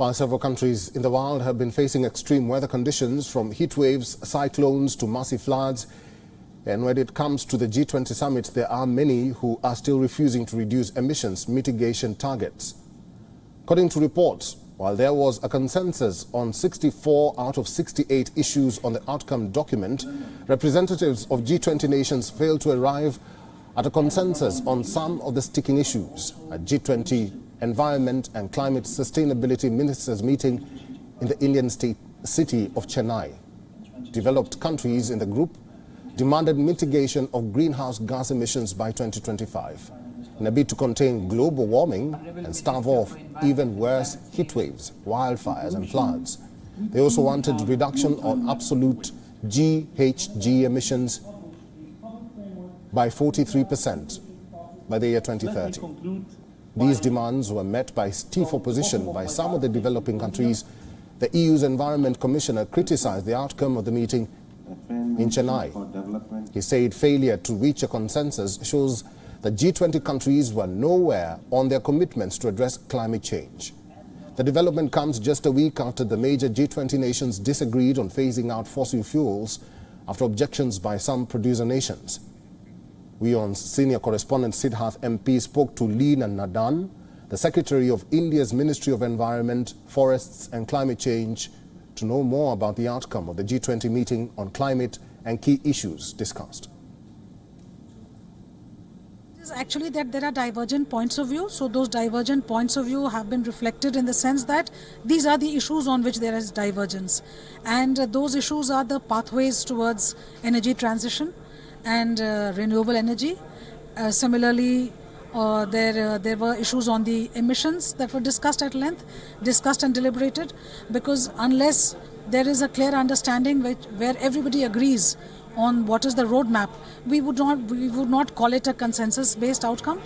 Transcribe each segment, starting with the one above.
While several countries in the world have been facing extreme weather conditions, from heat waves, cyclones to massive floods, and when it comes to the G20 summit, there are many who are still refusing to reduce emissions mitigation targets. According to reports, while there was a consensus on 64 out of 68 issues on the outcome document, representatives of G20 nations failed to arrive at a consensus on some of the sticking issues. A G20 Environment and Climate Sustainability Ministers meeting in the Indian city of Chennai. Developed countries in the group demanded mitigation of greenhouse gas emissions by 2025 in a bid to contain global warming and stave off even worse heat waves, wildfires and floods. They also wanted reduction on absolute GHG emissions by 43% by the year 2030. These demands were met by stiff opposition by some of the developing countries. The EU's Environment Commissioner criticized the outcome of the meeting in Chennai. He said failure to reach a consensus shows that G20 countries were nowhere on their commitments to address climate change. The development comes just a week after the major G20 nations disagreed on phasing out fossil fuels after objections by some producer nations. WION's senior correspondent Siddharth MP spoke to Leena Nadan, the Secretary of India's Ministry of Environment, Forests and Climate Change, to know more about the outcome of the G20 meeting on climate and key issues discussed. It is actually that there are divergent points of view. So those divergent points of view have been reflected in the sense that these are the issues on which there is divergence. And those issues are the pathways towards energy transition and renewable energy. Similarly, there were issues on the emissions that were discussed at length, discussed and deliberated, because unless there is a clear understanding where everybody agrees on what is the roadmap, we would not call it a consensus-based outcome.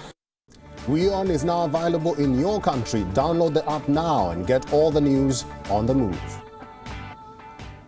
WION is now available in your country. Download the app now and get all the news on the move.